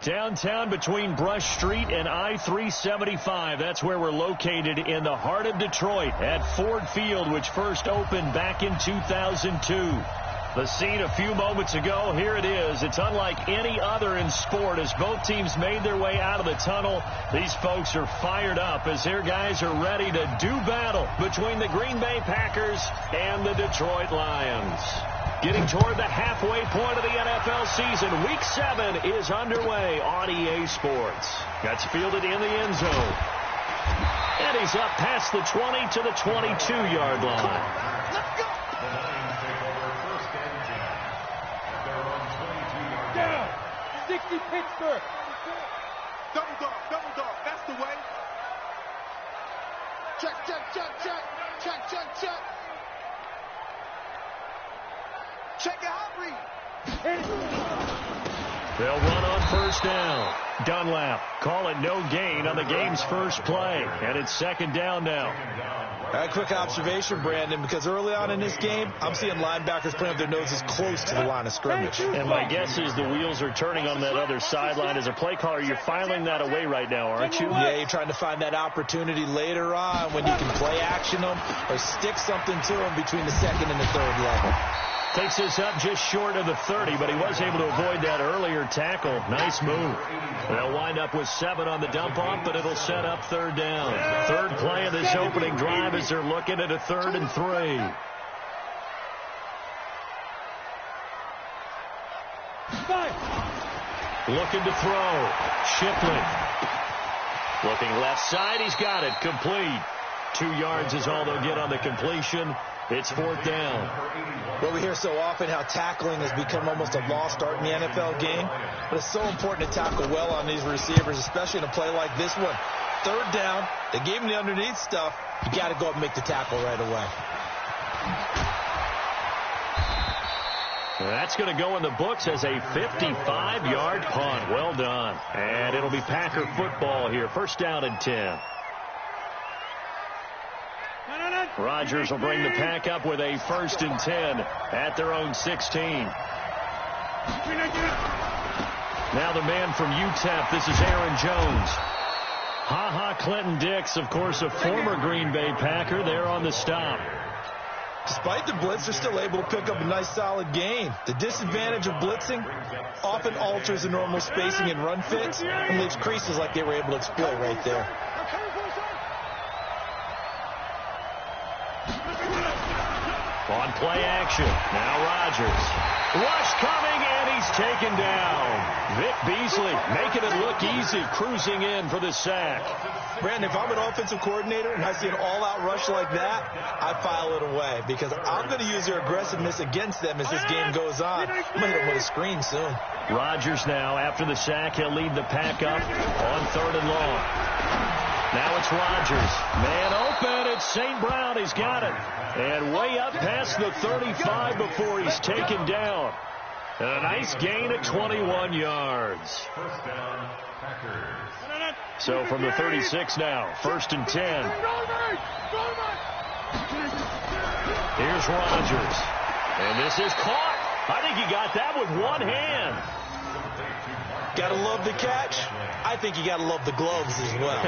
Downtown between Brush Street and I-375. That's where we're located in the heart of Detroit at Ford Field, which first opened back in 2002. The scene a few moments ago, here it is. It's unlike any other in sport as both teams made their way out of the tunnel. These folks are fired up as their guys are ready to do battle between the Green Bay Packers and the Detroit Lions. Getting toward the halfway point of the NFL season, Week 7 is underway on EA Sports. That's fielded in the end zone. And he's up past the 20 to the 22-yard line. Let's go! Down! 60 Pittsburgh! Double dog, that's the way. Check. Check your hot read. They'll run on first down. Dunlap call it no gain on the game's first play. And it's second down now. A quick observation, Brandon, because early on in this game, I'm seeing linebackers playing with their noses close to the line of scrimmage. And my guess is the wheels are turning on that other sideline. As a play caller, you're filing that away right now, aren't you? Yeah, you're trying to find that opportunity later on when you can play action them or stick something to them between the second and the third level. Takes this up just short of the 30, but he was able to avoid that earlier tackle. Nice move. They'll wind up with 7 on the dump-off, but it'll set up third down. Third play of this opening drive as they're looking at a 3rd and 3. Looking to throw. Shipley. Looking left side. He's got it. Complete. 2 yards is all they'll get on the completion. It's 4th down. Well, we hear so often how tackling has become almost a lost art in the NFL game. But it's so important to tackle well on these receivers, especially in a play like this one. 3rd down, they gave him the underneath stuff. You got to go up and make the tackle right away. That's going to go in the books as a 55-yard punt. Well done. And it'll be Packer football here. First down and 10. Rodgers will bring the pack up with a 1st and 10 at their own 16. Now the man from UTEP, this is Aaron Jones. Clinton Dix, of course, a former Green Bay Packer, there on the stop. Despite the blitz, they're still able to pick up a nice solid gain. The disadvantage of blitzing often alters the normal spacing and run fits and leaves creases like they were able to exploit right there. On play action, now Rodgers. Rush coming, and he's taken down. Vic Beasley making it look easy, cruising in for the sack. Brandon, if I'm an offensive coordinator and I see an all-out rush like that, I file it away because I'm going to use their aggressiveness against them as this game goes on. I'm going to hit them with a screen soon. Rodgers now, after the sack, he'll lead the pack up on 3rd and long. Now it's Rodgers. Man open. It's St. Brown. He's got it. And way up past the 35 before he's taken down. And a nice gain of 21 yards. First down, Packers. So from the 36 now, 1st and 10. Here's Rodgers. And this is caught. I think he got that with one hand. Gotta love the catch. I think you gotta love the gloves as well.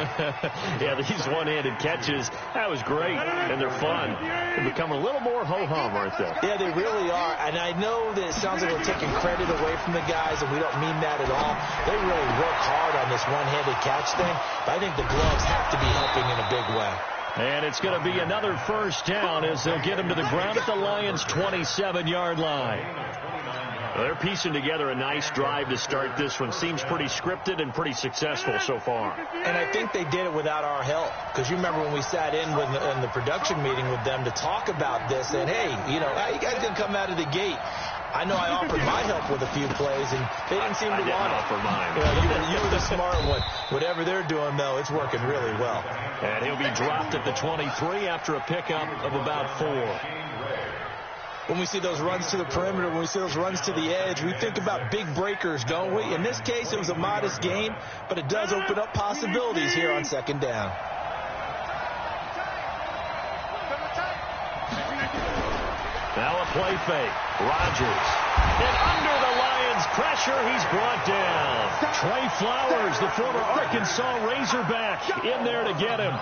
Yeah, these one-handed catches, that was great, and they're fun. They become a little more ho-hum, aren't they? Yeah, they really are, and I know that it sounds like we're taking credit away from the guys, and we don't mean that at all. They really work hard on this one-handed catch thing, but I think the gloves have to be helping in a big way. And it's going to be another first down as they'll get him to the ground at the Lions' 27-yard line. They're piecing together a nice drive to start this one. Seems pretty scripted and pretty successful so far. And I think they did it without our help. Because you remember when we sat in the production meeting with them to talk about this, and hey, you know, how you guys going to come out of the gate? I know I offered my help with a few plays, and they didn't seem to want it. I didn't offer mine. You were the smart one. Whatever they're doing, though, it's working really well. And he'll be dropped at the 23 after a pickup of about 4. When we see those runs to the perimeter, when we see those runs to the edge, we think about big breakers, don't we? In this case, it was a modest gain, but it does open up possibilities here on 2nd down. Now a play fake. Rodgers. And under the Lions' pressure, he's brought down. Trey Flowers, the former Arkansas Razorback, in there to get him.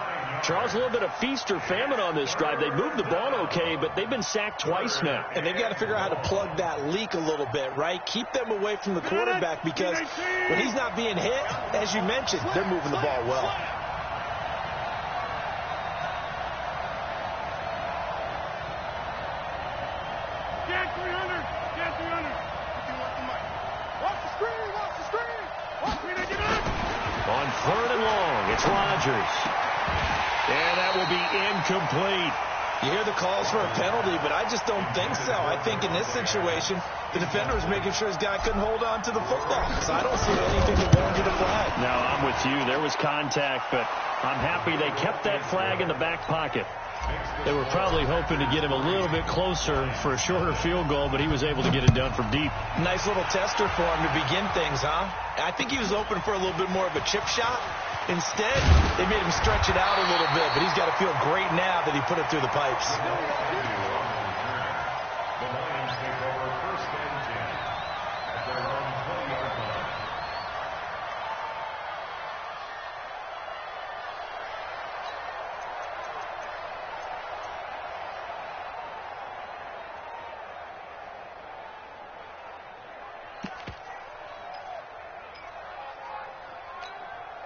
Charles, a little bit of feast or famine on this drive. They moved the ball okay, but they've been sacked twice now. And they've got to figure out how to plug that leak a little bit, right? Keep them away from the quarterback because when he's not being hit, as you mentioned, they're moving the ball well. Get 300. Get 300. Watch the screen. Watch the screen. Watch me to get up. On 3rd and long, it's Rodgers. And that will be incomplete. You hear the calls for a penalty, but I just don't think so. I think in this situation, the defender was making sure his guy couldn't hold on to the football. So I don't see anything that warranted a flag. No, I'm with you. There was contact, but I'm happy they kept that flag in the back pocket. They were probably hoping to get him a little bit closer for a shorter field goal, but he was able to get it done from deep. Nice little tester for him to begin things, huh? I think he was open for a little bit more of a chip shot. Instead, they made him stretch it out a little bit, but he's got to feel great now that he put it through the pipes.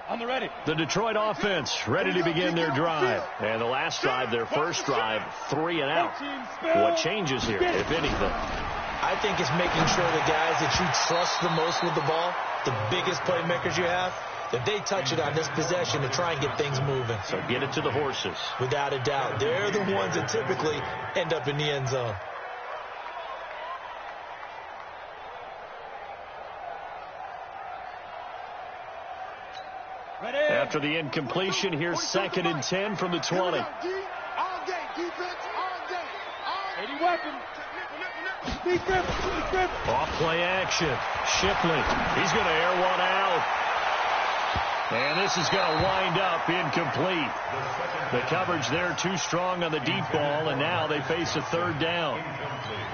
On the ready. The Detroit offense ready to begin their drive. And the last drive, their first drive, 3 and out. What changes here, if anything? I think it's making sure the guys that you trust the most with the ball, the biggest playmakers you have, that they touch it on this possession to try and get things moving. So get it to the horses. Without a doubt. They're the ones that typically end up in the end zone. Ready. After the incompletion, here's 2nd and 10 from the 20. All day, defense, all day. 80 weapons. Defense. Off play action. Shipley. He's going to air one out. And this is going to wind up incomplete. The coverage there too strong on the deep ball, and now they face a 3rd down.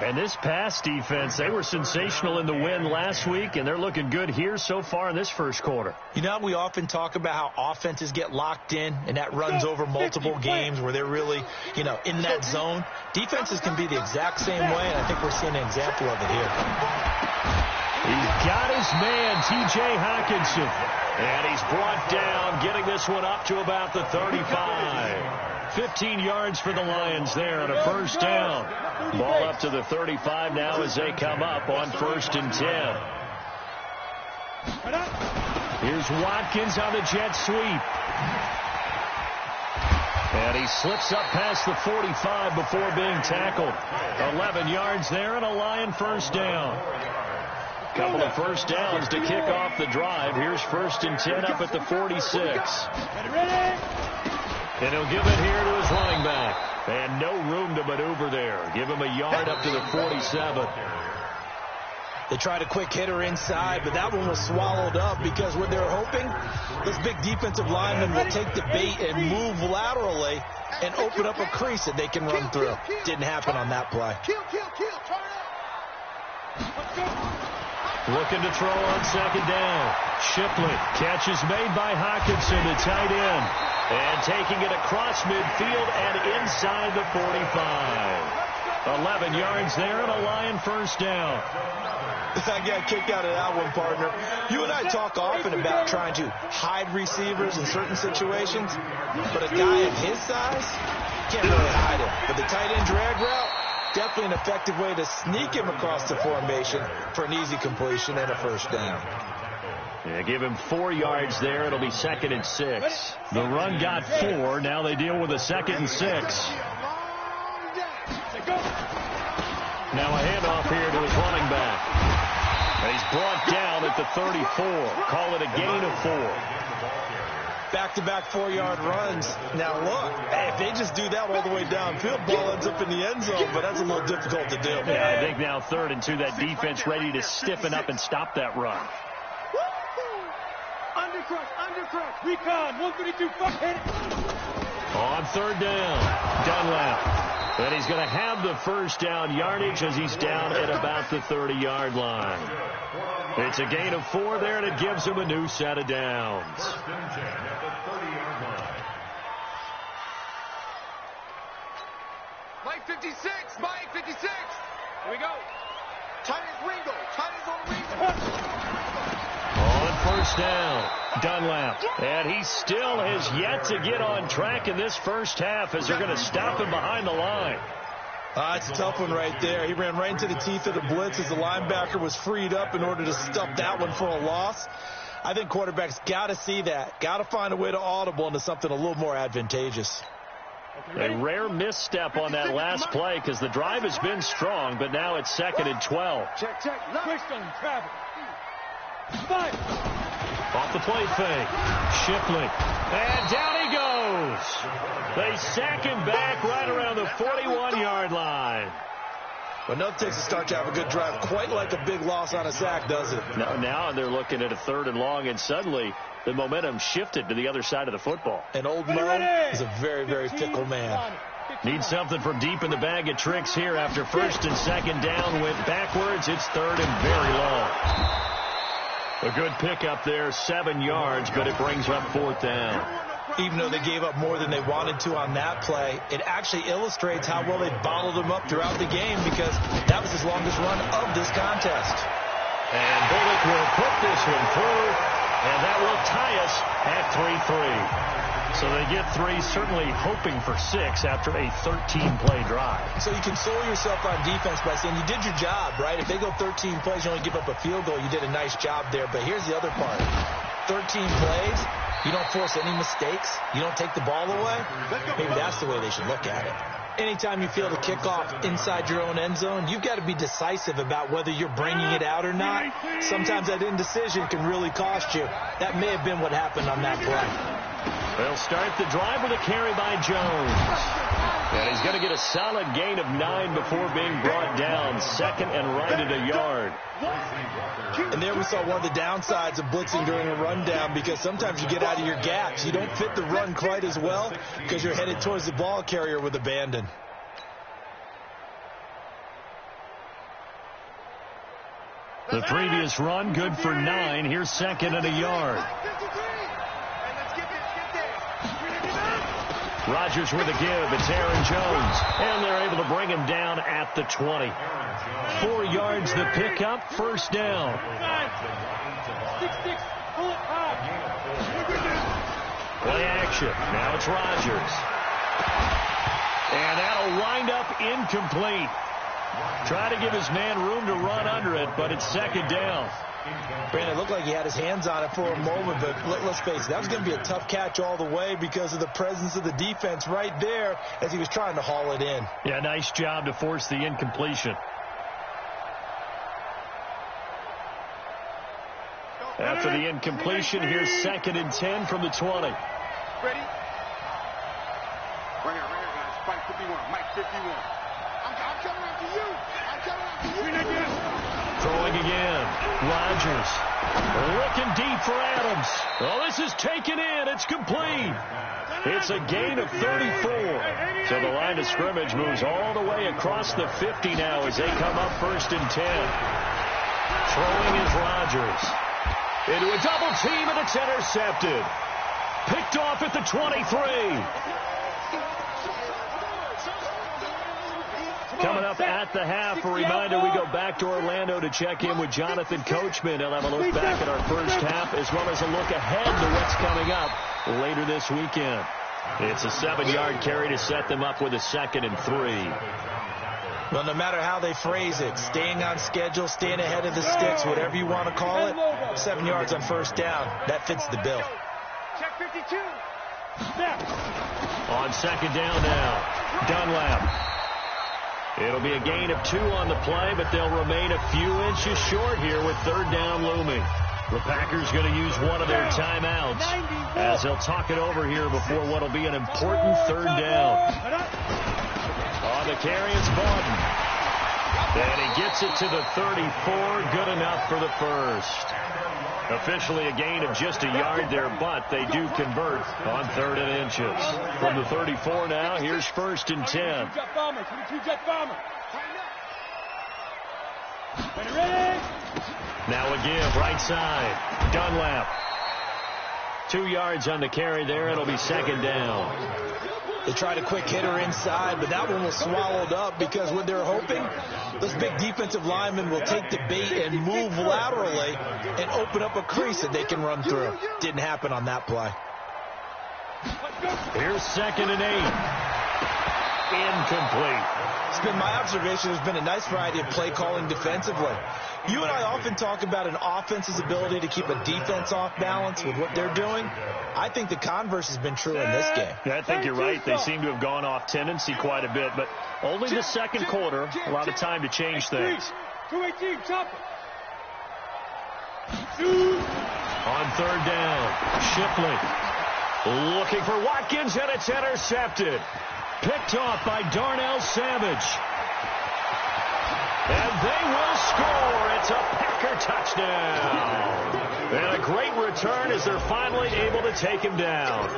And this pass defense, they were sensational in the win last week, and they're looking good here so far in this first quarter. You know, we often talk about how offenses get locked in, and that runs over multiple games where they're really, in that zone. Defenses can be the exact same way, and I think we're seeing an example of it here. He's got his man, T.J. Hockenson. And he's brought down, getting this one up to about the 35. 15 yards for the Lions there on a 1st down. Ball up to the 35 now as they come up on 1st and 10. Here's Watkins on the jet sweep. And he slips up past the 45 before being tackled. 11 yards there and a Lion 1st down. Couple of 1st downs to kick off the drive. Here's 1st and 10 up at the 46. And he'll give it here to his running back. And no room to maneuver there. Give him a yard up to the 47. They tried a quick hitter inside, but that one was swallowed up because what they're hoping, this big defensive lineman will take the bait and move laterally and open up a crease that they can run through. Didn't happen on that play. Kill. Turn up. Looking to throw on 2nd down. Shipley. Catch is made by Hockenson, the tight end. And taking it across midfield and inside the 45. 11 yards there and a Lion 1st down. I got kicked out of that one, partner. You and I talk often about trying to hide receivers in certain situations, but a guy of his size can't really hide him. But the tight end drag route, definitely an effective way to sneak him across the formation for an easy completion and a 1st down. Yeah, give him 4 yards there. It'll be 2nd and 6. The run got 4. Now they deal with a 2nd and 6. Now a handoff here to his running back. And he's brought down at the 34. Call it a gain of 4. Back-to-back 4-yard runs. Now, look, if they just do that all the way downfield, ball ends up in the end zone, but that's a little difficult to do. Yeah, I think now 3rd and 2, that defense ready to stiffen up and stop that run. Undercrush. Recon. 132. Hit it. On 3rd down, Dunlap. And he's going to have the 1st down yardage as he's down at about the 30-yard line. It's a gain of 4 there, and it gives them a new set of downs. Mike 56, Mike 56. Here we go. Tight as Ringo. Tight as on Ringo. On first down, Dunlap. And he still has yet to get on track in this first half as they're going to stop him behind the line. It's a tough one right there. He ran right into the teeth of the blitz as the linebacker was freed up in order to stuff that one for a loss. I think quarterbacks got to see that. Got to find a way to audible into something a little more advantageous. A rare misstep on that last play because the drive has been strong, but now it's 2nd and 12. Check. Twist on travel. 5. Off the play fake. Shipley. And down he goes. They sack him back right around the 41-yard line. But nothing takes a start to have a good drive, quite like a big loss on a sack, does it? Now they're looking at a 3rd and long, and suddenly the momentum shifted to the other side of the football. And old Mo is a very, very fickle man. Need something from deep in the bag of tricks here after 1st and 2nd down went backwards. It's 3rd and very long. A good pickup there, 7 yards, but it brings up 4th down. Even though they gave up more than they wanted to on that play, it actually illustrates how well they bottled them up throughout the game because that was his longest run of this contest. And Bullock will put this one through, and that will tie us at 3-3. So they get 3, certainly hoping for 6 after a 13-play drive. So you console yourself on defense by saying you did your job, right? If they go 13 plays, you only give up a field goal, you did a nice job there. But here's the other part. 13 plays, you don't force any mistakes, you don't take the ball away. Maybe that's the way they should look at it. Anytime you field a kickoff inside your own end zone, you've got to be decisive about whether you're bringing it out or not. Sometimes that indecision can really cost you. That may have been what happened on that play. They'll start the drive with a carry by Jones. And he's going to get a solid gain of 9 before being brought down. 2nd and right at a yard. And there we saw one of the downsides of blitzing during a rundown because sometimes you get out of your gaps. You don't fit the run quite as well because you're headed towards the ball carrier with abandon. The previous run good for 9. Here's 2nd and a yard. Rodgers with a give. It's Aaron Jones. And they're able to bring him down at the 20. 4 yards the pickup. 1st down. Play action. Now it's Rodgers. And that'll wind up incomplete. Try to give his man room to run under it, but it's 2nd down. Brandon, it looked like he had his hands on it for a moment, but let's face it, that was going to be a tough catch all the way because of the presence of the defense right there as he was trying to haul it in. Yeah, nice job to force the incompletion. After the incompletion, here's 2nd and 10 from the 20. Ready? Right here, guys. Mike 51. Mike 51. I'm coming after you. I'm coming after you. Throwing again. Rodgers looking deep for Adams. Oh, this is taken in. It's complete. It's a gain of 34. So the line of scrimmage moves all the way across the 50 now as they come up 1st and 10. Throwing is Rodgers. Into a double team, and it's intercepted. Picked off at the 23. Coming up at the half, a reminder, we go back to Orlando to check in with Jonathan Coachman. He'll have a look back at our first half as well as a look ahead to what's coming up later this weekend. It's a 7-yard carry to set them up with a 2nd and 3. Well, no matter how they phrase it, staying on schedule, staying ahead of the sticks, whatever you want to call it, 7 yards on 1st down, that fits the bill. Check 52. On 2nd down now, Dunlap. It'll be a gain of 2 on the play, but they'll remain a few inches short here with 3rd down looming. The Packers going to use one of their timeouts as they'll talk it over here before what will be an important 3rd down. On the carry, it's Bawden. And he gets it to the 34. Good enough for the 1st. Officially a gain of just a yard there, but they do convert on 3rd and inches. From the 34 now, here's 1st and 10. Now a give, right side. Dunlap. 2 yards on the carry there. It'll be second down. They tried a quick hitter inside, but that one was swallowed up because what they're hoping, those big defensive linemen will take the bait and move laterally and open up a crease that they can run through. Didn't happen on that play. Here's 2nd and 8. Incomplete. It's been my observation. There's been a nice variety of play calling defensively. You and I often talk about an offense's ability to keep a defense off balance with what they're doing. I think the converse has been true in this game. Yeah, I think you're right. They seem to have gone off tendency quite a bit, but only the second quarter, a lot of time to change things. 218, chop it. On 3rd down, Shipley looking for Watkins, and it's intercepted. Picked off by Darnell Savage. And they will score. It's a Packer touchdown. And a great return as they're finally able to take him down.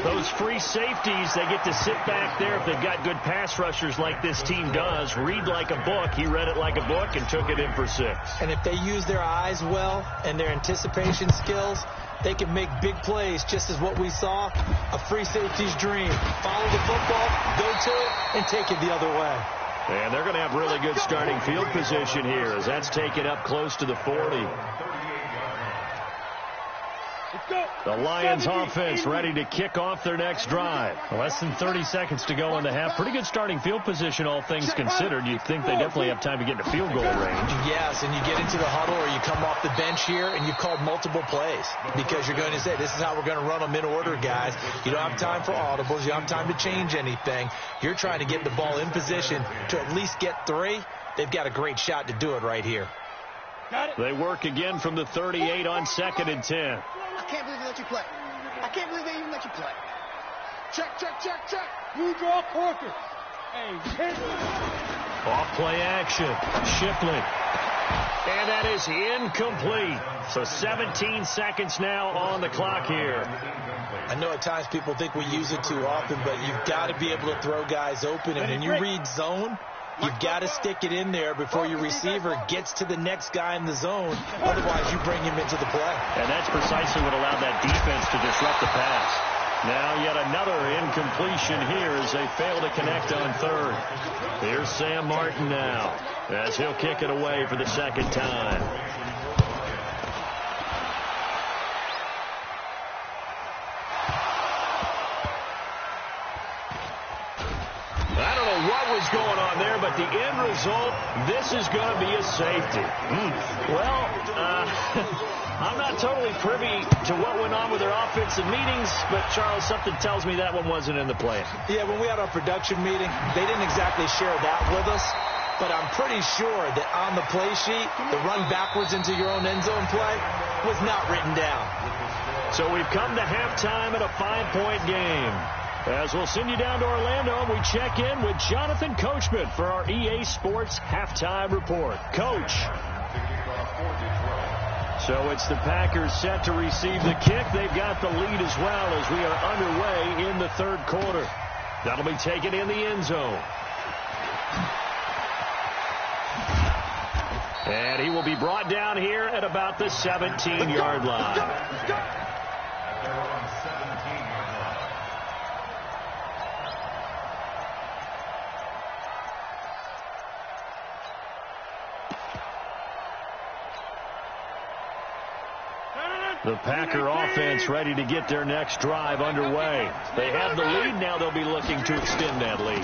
Those free safeties, they get to sit back there if they've got good pass rushers like this team does. Read like a book. He read it like a book and took it in for 6. And if they use their eyes well and their anticipation skills, they can make big plays, just as what we saw, a free safety's dream. Follow the football, go to it, and take it the other way. And they're going to have really good starting field position here as that's taken up close to the 40. The Lions offense ready to kick off their next drive. Less than 30 seconds to go in the half. Pretty good starting field position, all things considered. You'd think they definitely have time to get into field goal range. Yes, and you get into the huddle or you come off the bench here and you've called multiple plays because you're going to say, this is how we're going to run them in order, guys. You don't have time for audibles. You don't have time to change anything. You're trying to get the ball in position to at least get 3. They've got a great shot to do it right here. They work again from the 38 on 2nd and 10. I can't believe they let you play. I can't believe they even let you play. Check, check, check, check. You draw Porter. Hey, hit. Off play action. Shipley. And that is incomplete. So 17 seconds now on the clock here. I know at times people think we use it too often, but you've got to be able to throw guys open. And when you read zone, you've got to stick it in there before your receiver gets to the next guy in the zone. Otherwise, you bring him into the play. And that's precisely what allowed that defense to disrupt the pass. Now yet another incompletion here as they fail to connect on 3rd. Here's Sam Martin now as he'll kick it away for the 2nd time. I don't know what was going on there, but the end result, this is going to be a safety. Well, I'm not totally privy to what went on with their offensive meetings, but, Charles, something tells me that one wasn't in the plan. Yeah, when we had our production meeting, they didn't exactly share that with us, but I'm pretty sure that on the play sheet, the run backwards into your own end zone play was not written down. So we've come to halftime at a 5-point game. As we'll send you down to Orlando, we check in with Jonathan Coachman for our EA Sports Halftime Report. Coach. So it's the Packers set to receive the kick. They've got the lead as well as we are underway in the 3rd quarter. That'll be taken in the end zone. And he will be brought down here at about the 17-yard line. The Packer offense ready to get their next drive underway. They have the lead. Now they'll be looking to extend that lead.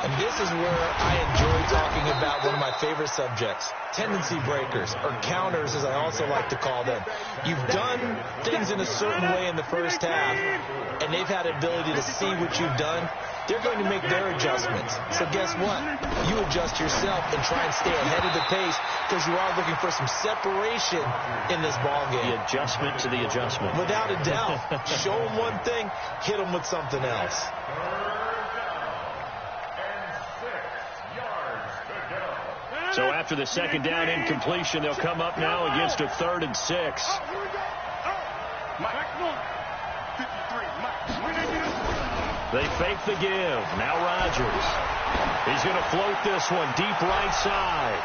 And this is where I enjoy talking about one of my favorite subjects, tendency breakers, or counters as I also like to call them. You've done things in a certain way in the first half, and they've had the ability to see what you've done. They're going to make their adjustments. So guess what? You adjust yourself and try and stay ahead of the pace because you are looking for some separation in this ball game. The adjustment to the adjustment. Without a doubt. Show them one thing, hit them with something else. So after the 2nd down incompletion, they'll come up now against a 3rd and 6. They fake the give. Now Rodgers. He's going to float this one deep right side.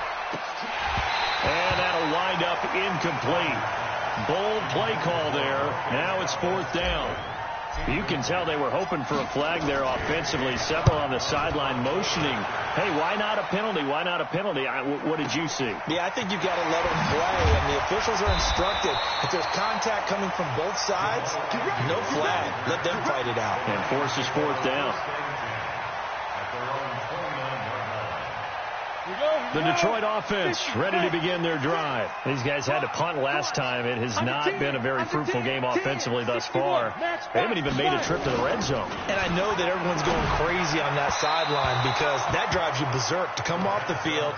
And that'll wind up incomplete. Bold play call there. Now it's 4th down. You can tell they were hoping for a flag there offensively. Several on the sideline motioning, hey, why not a penalty? Why not a penalty? What did you see? Yeah, I think you've got to let them play, and the officials are instructed. If there's contact coming from both sides, no flag. Let them fight it out. And forces 4th down. The Detroit offense ready to begin their drive. These guys had to punt last time. It has not been a very fruitful game offensively thus far. They haven't even made a trip to the red zone. And I know that everyone's going crazy on that sideline because that drives you berserk to come off the field,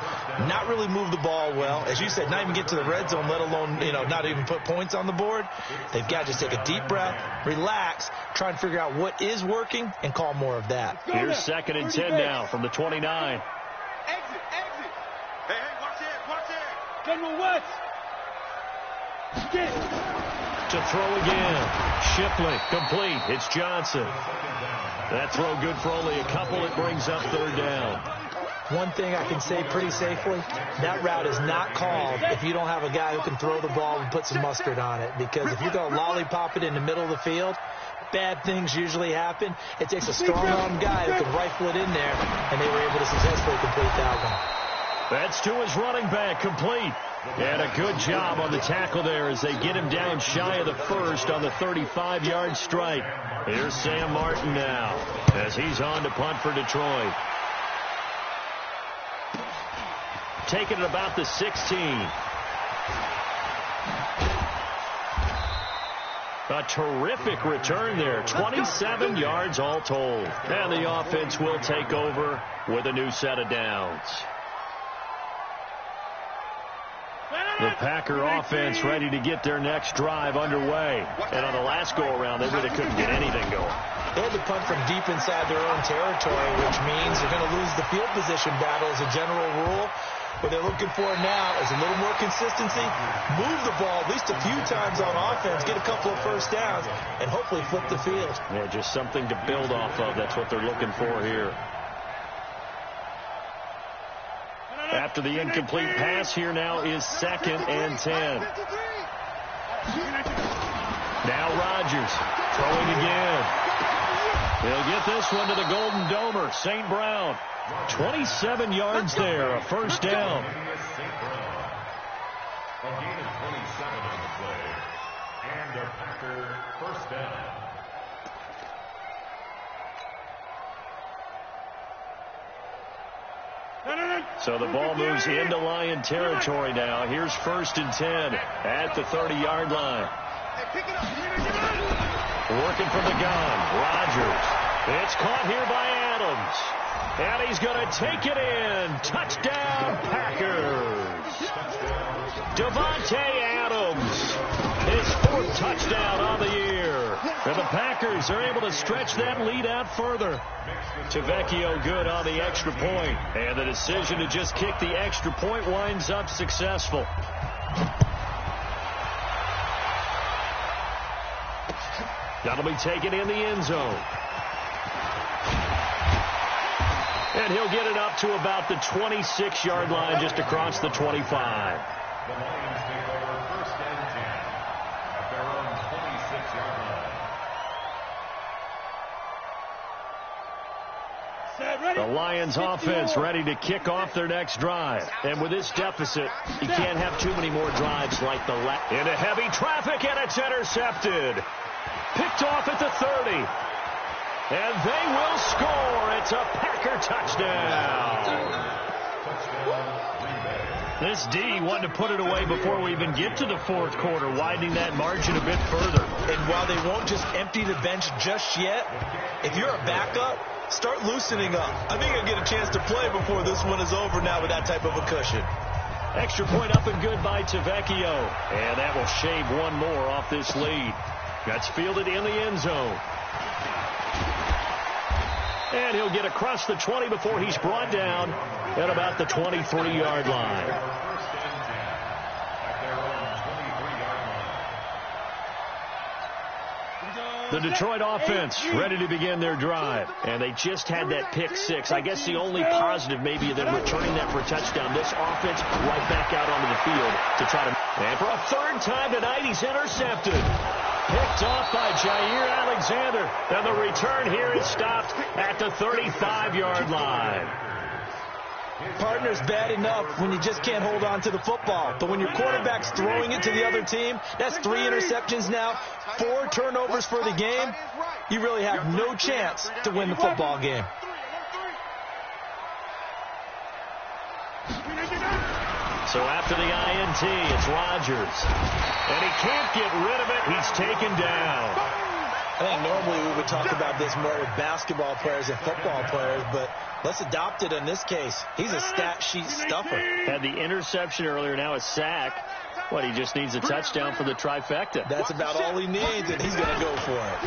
not really move the ball well. As you said, not even get to the red zone, let alone, not even put points on the board. They've got to just take a deep breath, relax, try and figure out what is working, and call more of that. Here's 2nd and 10 now from the 29. Exit. Hey, watch it. General West. Get. To throw again. Shipley, complete. It's Johnson. That throw good for only a couple. It brings up 3rd down. One thing I can say pretty safely, that route is not called if you don't have a guy who can throw the ball and put some mustard on it. Because if you go lollipop it in the middle of the field, bad things usually happen. It takes a strong-arm guy who can rifle it in there, and they were able to successfully complete that one. That's to his running back, complete. And a good job on the tackle there as they get him down shy of the first on the 35-yard strike. Here's Sam Martin now as he's on to punt for Detroit. Taking it about the 16. A terrific return there. 27 yards all told. And the offense will take over with a new set of downs. The Packer offense ready to get their next drive underway. And on the last go-around, they really couldn't get anything going. They had to punt from deep inside their own territory, which means they're going to lose the field position battle as a general rule. What they're looking for now is a little more consistency, move the ball at least a few times on offense, get a couple of first downs, and hopefully flip the field. Yeah, just something to build off of. That's what they're looking for here. After the incomplete pass, here now is 2nd and 10. Now Rodgers throwing again. He'll get this one to the Golden Domer, St. Brown. 27 yards there, a first down. A gain of 27 on the play. And a Packer first down. So the ball moves into Lion territory now. Here's 1st and 10 at the 30-yard line. Working from the gun, Rodgers. It's caught here by Adams. And he's going to take it in. Touchdown, Packers. Devontae Adams. His 4th touchdown on the year. And the Packers are able to stretch that lead out further. Tavecchio good on the extra point. And the decision to just kick the extra point winds up successful. That'll be taken in the end zone. And he'll get it up to about the 26-yard line, just across the 25. The Lions take over 1st and 10 at their own 26-yard line. The Lions offense ready to kick off their next drive. And with this deficit, you can't have too many more drives like the last. Into heavy traffic, and it's intercepted. Picked off at the 30. And they will score. It's a Packer touchdown. This D wanted to put it away before we even get to the 4th quarter, widening that margin a bit further. And while they won't just empty the bench just yet, if you're a backup, start loosening up. I think you'll get a chance to play before this one is over now with that type of a cushion. Extra point up and good by Tavecchio. And that will shave one more off this lead. That's fielded in the end zone. And he'll get across the 20 before he's brought down at about the 23-yard line. The Detroit offense ready to begin their drive. And they just had that pick six. I guess the only positive maybe than returning that for a touchdown. This offense right back out onto the field to try to... And for a third time tonight, he's intercepted. Picked off by Jair Alexander. And the return here is stopped at the 35-yard line. Partner's bad enough when you just can't hold on to the football. But when your quarterback's throwing it to the other team, that's 3 interceptions now, 4 turnovers for the game. You really have no chance to win the football game. So after the INT, it's Rodgers. And he can't get rid of it. He's taken down. I think normally we would talk about this more with basketball players and football players, but let's adopt it in this case. He's a stat sheet stuffer. Had the interception earlier, now a sack. What, he just needs a touchdown for the trifecta. That's about all he needs, and he's going to go for it.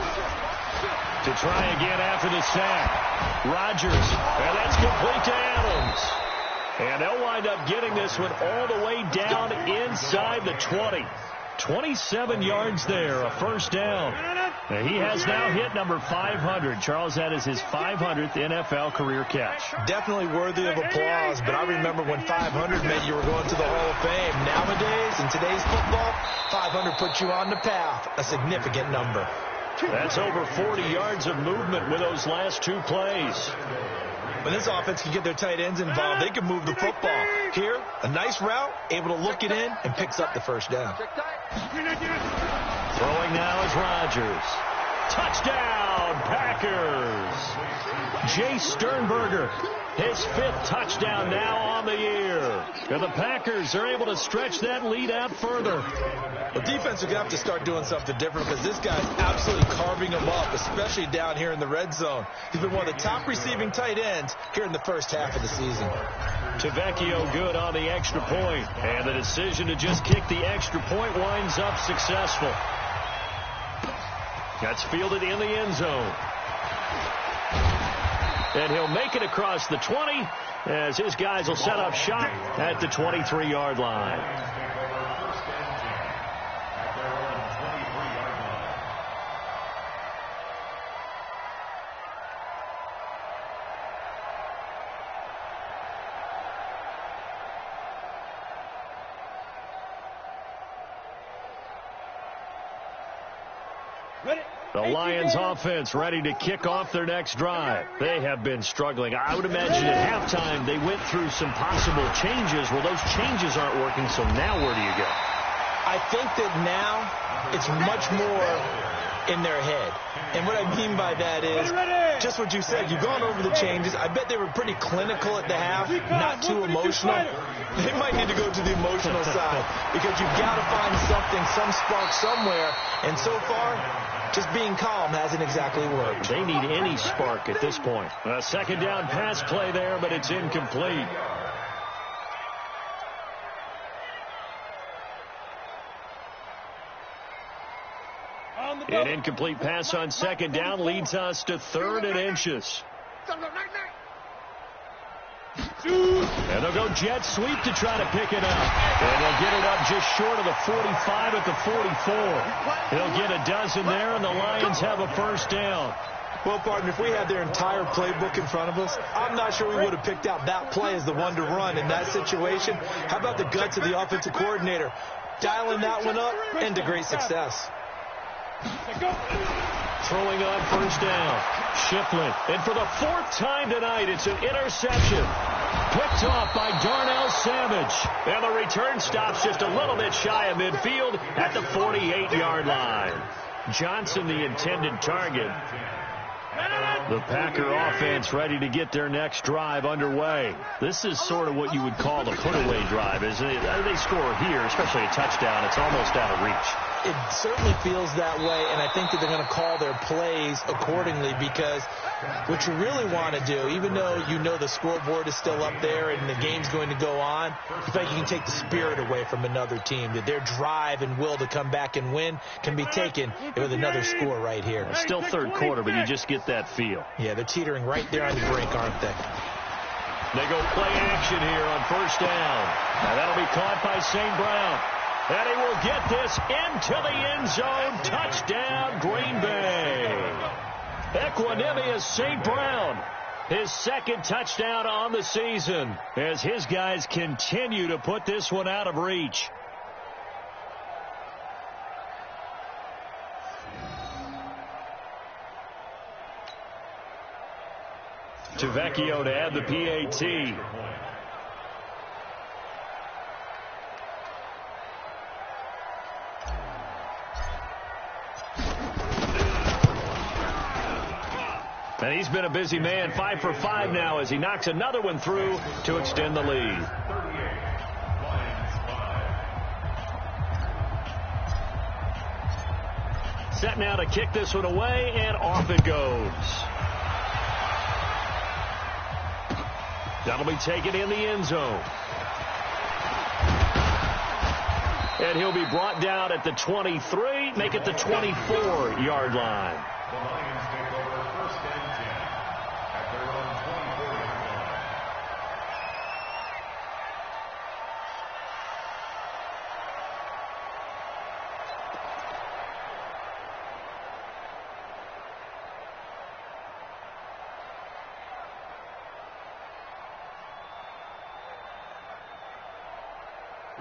To try again after the sack. Rodgers, and that's complete to Adams. And they'll wind up getting this one all the way down inside the 20. 27 yards there, a first down. And he has now hit number 500. Charles, that is his 500th NFL career catch. Definitely worthy of applause, but I remember when 500 meant you were going to the Hall of Fame. Nowadays, in today's football, 500 puts you on the path, a significant number. That's over 40 yards of movement with those last 2 plays. When this offense can get their tight ends involved, they can move the football. Here, a nice route, able to look it in, and picks up the first down. Throwing now is Rodgers. Touchdown, Packers. Jay Sternberger, his 5th touchdown now on the year. And the Packers are able to stretch that lead out further. The defense are going to have to start doing something different because this guy's absolutely carving them up, especially down here in the red zone. He's been one of the top receiving tight ends here in the first half of the season. Tavecchio good on the extra point. And the decision to just kick the extra point winds up successful. That's fielded in the end zone. And he'll make it across the 20 as his guys will set up shop at the 23-yard line. The Lions offense ready to kick off their next drive. They have been struggling. I would imagine at halftime they went through some possible changes. Well, those changes aren't working, so now where do you go? I think that now it's much more in their head. And what I mean by that is just what you said. You've gone over the changes. I bet they were pretty clinical at the half, not too emotional. They might need to go to the emotional side because you've got to find something, some spark somewhere. And so far, just being calm hasn't exactly worked. They need any spark at this point. A second down pass play there, but it's incomplete. An incomplete pass on second down leads us to 3rd and inches. And they'll go jet sweep to try to pick it up. And they'll get it up just short of the 45 at the 44. They'll get a dozen there, and the Lions have a first down. Well, partner, if we had their entire playbook in front of us, I'm not sure we would have picked out that play as the one to run in that situation. How about the guts of the offensive coordinator? Dialing that one up into great success. Throwing on first down. Shipley. And for the 4th time tonight, it's an interception. Picked off by Darnell Savage. And the return stops just a little bit shy of midfield at the 48-yard line. Johnson, the intended target. The Packer offense ready to get their next drive underway. This is sort of what you would call the put-away drive, isn't it? They score here, especially a touchdown. It's almost out of reach. It certainly feels that way, and I think that they're going to call their plays accordingly because what you really want to do, even though you know the scoreboard is still up there and the game's going to go on, you think you can take the spirit away from another team, that their drive and will to come back and win can be taken with another score right here. It's still 3rd quarter, but you just get that feel. Yeah, they're teetering right there on the brink, aren't they? They go play action here on first down. Now that'll be caught by St. Brown. And he will get this into the end zone. Touchdown, Green Bay. Equanimous St. Brown. His second touchdown on the season as his guys continue to put this one out of reach. Tavecchio to add the PAT. And he's been a busy man, 5 for 5 now as he knocks another one through to extend the lead. Set now to kick this one away, and off it goes. That'll be taken in the end zone. And he'll be brought down at the 23, make it the 24-yard line. The Lions take over first and 10 at their own 24-yard line.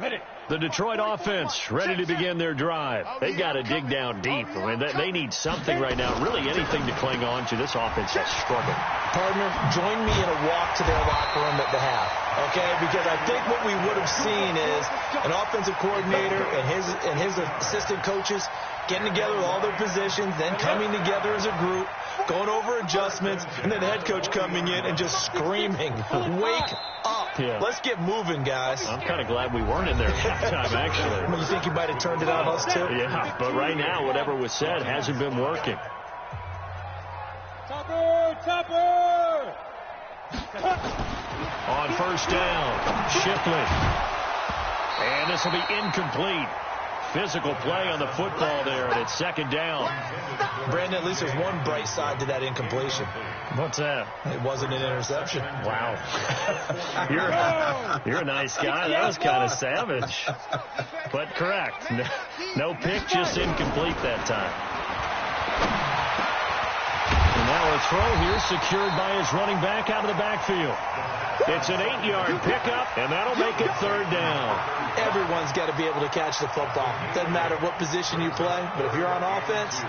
Ready. The Detroit offense ready to begin their drive. They've got to dig down deep. I mean, they need something right now, really anything to cling on to. This offense has struggled. Partner, join me in a walk to their locker room at the half, okay? Because I think what we would have seen is an offensive coordinator and his assistant coaches getting together with all their positions, then coming together as a group, going over adjustments, and then the head coach coming in and just screaming, wake up. Yeah. Let's get moving, guys. I'm kind of glad we weren't in there at halftime, actually. I mean, you think you might have turned it on us, too? Yeah, but right now, whatever was said hasn't been working. Topper! On first down, Shipley. And this will be incomplete. Physical play on the football there, and it's second down. Brandon, at least there's one bright side to that incompletion. What's that? It wasn't an interception. Wow. You're a nice guy. That was kind of savage. But correct. No pick, just incomplete that time. And now a throw here secured by his running back out of the backfield. It's an 8-yard pickup, and that'll make it third down. Everyone's got to be able to catch the football. Doesn't matter what position you play, but if you're on offense,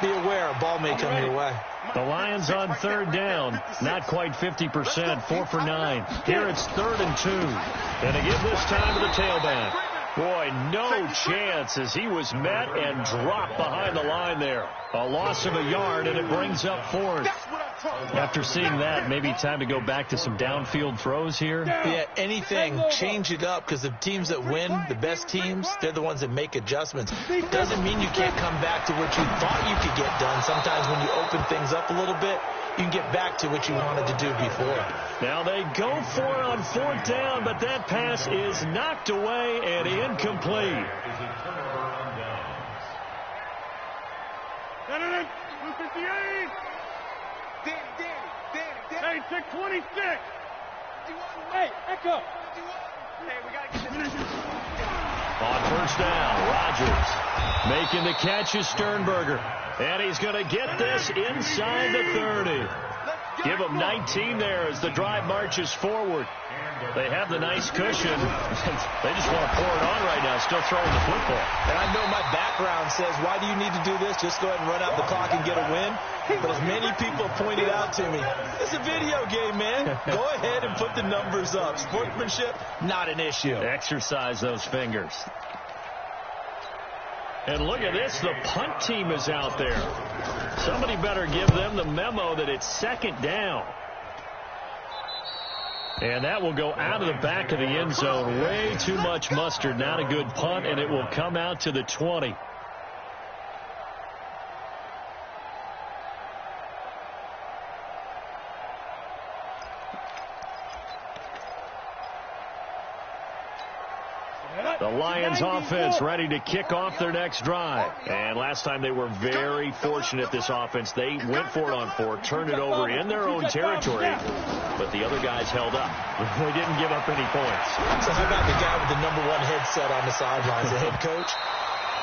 be aware a ball may come your way. The Lions on third down, not quite 50%, 4 for 9. Here it's 3rd and 2. And they give this time to the tailback. Boy, no chance as he was met and dropped behind the line there. A loss of a yard, and it brings up 4th. After seeing that, maybe time to go back to some downfield throws here. Yeah, anything. Change it up, because the teams that win, the best teams, they're the ones that make adjustments. Doesn't mean you can't come back to what you thought you could get done. Sometimes when you open things up a little bit, you can get back to what you wanted to do before. Now they go for it on 4th down, but that pass is knocked away and incomplete. Danny, 258. Danny, 626. Hey, Echo. Hey, we got to get this. On first down, Rodgers making the catch is Sternberger. And he's going to get this inside the 30. Give him 19 there as the drive marches forward. They have the nice cushion. They just want to pour it on right now, still throwing the football. And I know my background says, why do you need to do this? Just go ahead and run out the clock and get a win. But as many people pointed out to me, it's a video game, man. Go ahead and put the numbers up. Sportsmanship, not an issue. Exercise those fingers. And look at this, the punt team is out there. Somebody better give them the memo that it's second down. And that will go out of the back of the end zone. Way too much mustard. Not a good punt, and it will come out to the 20. The Lions offense ready to kick off their next drive. And last time they were very fortunate, this offense. They went for it on 4, turned it over in their own territory, but the other guys held up. They didn't give up any points. So how about the guy with the #1 headset on the sidelines, the head coach?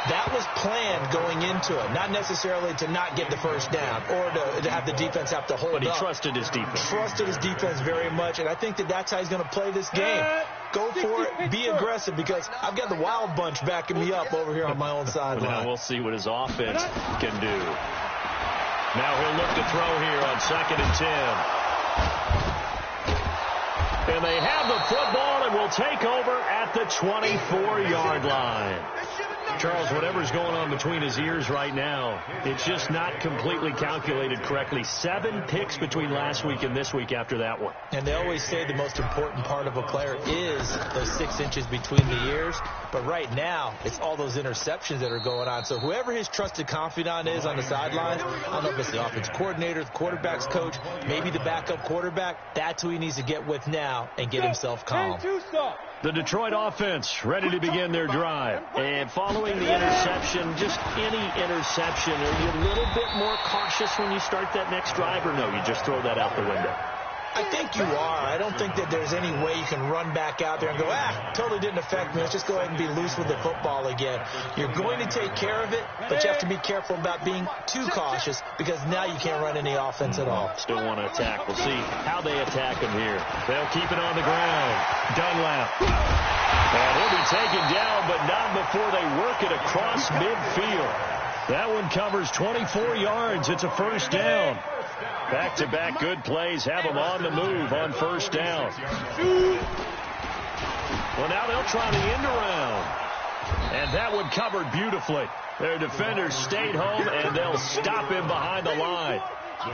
That was planned going into it, not necessarily to not get the first down or to have the defense have to hold up. But he trusted his defense. Trusted his defense very much, and I think that's how he's going to play this game. Go for it, be aggressive, because I've got the wild bunch backing me up over here on my own sideline. Now we'll see what his offense can do. Now he'll look to throw here on 2nd and 10. And they have the football and will take over at the 24-yard line. Charles, whatever's going on between his ears right now, it's just not completely calculated correctly. 7 picks between last week and this week after that one. And they always say the most important part of a player is those 6 inches between the ears. But right now, it's all those interceptions that are going on. So whoever his trusted confidant is on the sidelines, I don't know if it's the offensive coordinator, the quarterback's coach, maybe the backup quarterback, that's who he needs to get with now and get himself calm. The Detroit offense ready to begin their drive. And following the interception, just any interception, are you a little bit more cautious when you start that next drive, or no, you just throw that out the window? I think you are. I don't think that there's any way you can run back out there and go, totally didn't affect me. Let's just go ahead and be loose with the football again. You're going to take care of it, but you have to be careful about being too cautious, because now you can't run any offense at all. Still want to attack. We'll see how they attack him here. They'll keep it on the ground. Dunlap. And he'll be taken down, but not before they work it across midfield. That one covers 24 yards. It's a first down. Back-to-back good plays have them on the move on first down. Well, now they'll try the end around. And that one covered beautifully. Their defenders stayed home, and they'll stop him behind the line.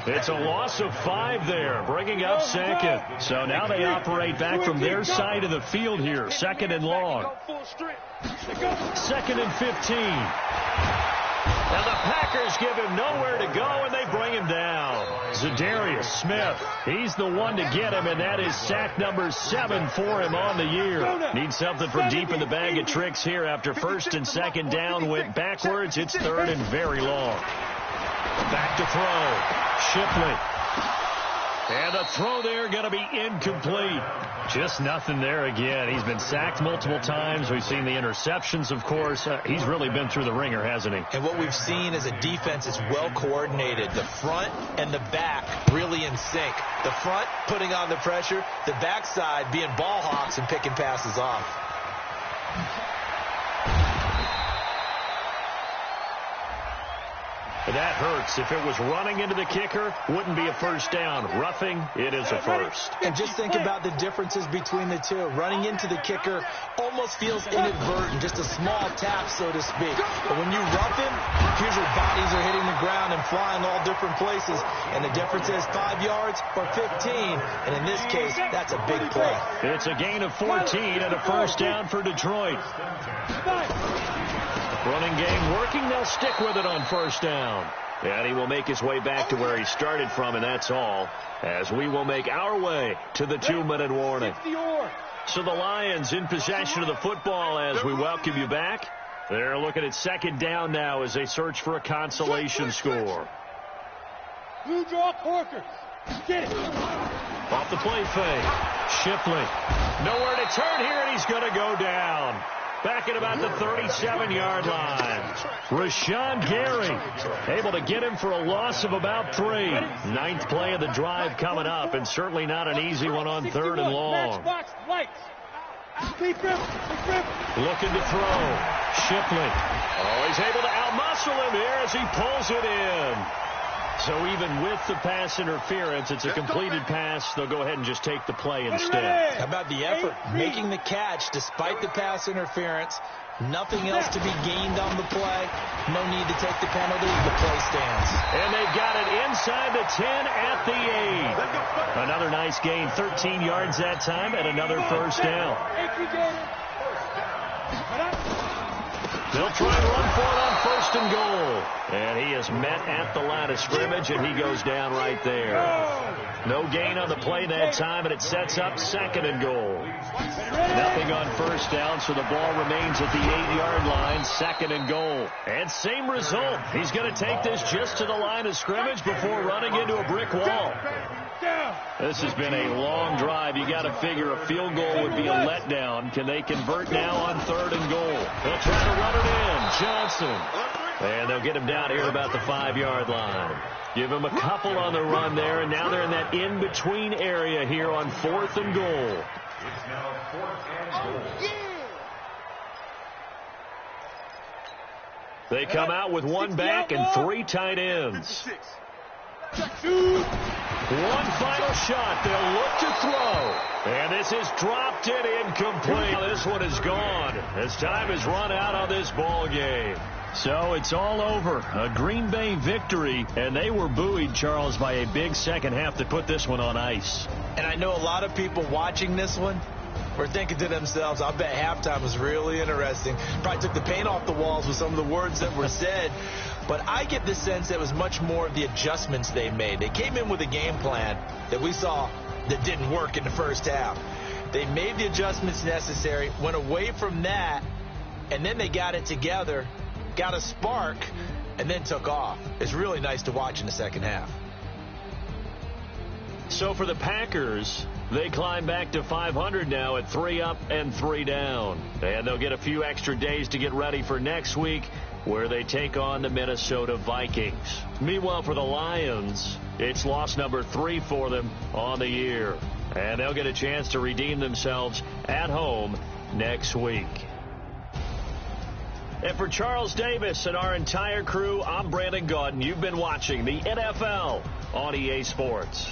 It's a loss of 5 there, bringing up 2nd. So now they operate back from their side of the field here, 2nd and long. 2nd and 15. Now the Packers give him nowhere to go, and they bring him down. Zadarius Smith, he's the one to get him, and that is sack number 7 for him on the year. Needs something from deep in the bag of tricks here after 1st and 2nd down went backwards. It's 3rd and very long. Back to throw. Shipley. And the throw there going to be incomplete. Just nothing there again. He's been sacked multiple times. We've seen the interceptions, of course. He's really been through the ringer, hasn't he? And what we've seen is a defense is well coordinated. The front and the back really in sync. The front putting on the pressure. The backside being ball hawks and picking passes off. That hurts. If it was running into the kicker, wouldn't be a first down. Roughing, it is a first. And just think about the differences between the two. Running into the kicker almost feels inadvertent, just a small tap, so to speak. But when you rough him, here's your bodies are hitting the ground and flying all different places. And the difference is 5 yards or 15. And in this case, that's a big play. It's a gain of 14 and a first down for Detroit. Running game working. They'll stick with it on first down. And he will make his way back to where he started from, and that's all, as we will make our way to the 2-minute warning. So the Lions in possession of the football as we welcome you back. They're looking at 2nd down now as they search for a consolation score. Blue draw Corker. Get it. Off the play fake. Shipley. Nowhere to turn here, and he's going to go down. Back at about the 37-yard line. Rashawn Gary able to get him for a loss of about 3. 9th play of the drive coming up, and certainly not an easy one on 3rd and long. Looking to throw. Shipley. Oh, he's able to outmuscle him here as he pulls it in. So even with the pass interference, it's a completed pass. They'll go ahead and just take the play instead. How about the effort? Making the catch despite the pass interference. Nothing else to be gained on the play. No need to take the penalty. The play stands. And they've got it inside the 10 at the 8. Another nice gain, 13 yards that time, and another first down. They'll try and run for it on 1st and goal. And he is met at the line of scrimmage, and he goes down right there. No gain on the play that time, and it sets up 2nd and goal. Nothing on first down, so the ball remains at the 8-yard line, 2nd and goal. And same result. He's going to take this just to the line of scrimmage before running into a brick wall. This has been a long drive. You got to figure a field goal would be a letdown. Can they convert now on 3rd and goal? They'll try to run it in. Johnson. And they'll get him down here about the 5-yard line. Give him a couple on the run there, and now they're in that in-between area here on 4th and goal. It's now 4th and goal. They come out with 1 back and 3 tight ends. 1 final shot. They'll look to throw. And this is dropped in incomplete. This one is gone as time has run out on this ball game. So it's all over. A Green Bay victory, and they were buoyed, Charles, by a big second half that put this one on ice. And I know a lot of people watching this one were thinking to themselves, I bet halftime was really interesting. Probably took the paint off the walls with some of the words that were said. But I get the sense that it was much more of the adjustments they made. They came in with a game plan that we saw that didn't work in the first half. They made the adjustments necessary, went away from that, and then they got it together, got a spark, and then took off. It's really nice to watch in the second half. So for the Packers, they climb back to 500 now at 3 up and 3 down. And they'll get a few extra days to get ready for next week, where they take on the Minnesota Vikings. Meanwhile, for the Lions, it's loss number 3 for them on the year. And they'll get a chance to redeem themselves at home next week. And for Charles Davis and our entire crew, I'm Brandon Gaudin. You've been watching the NFL on EA Sports.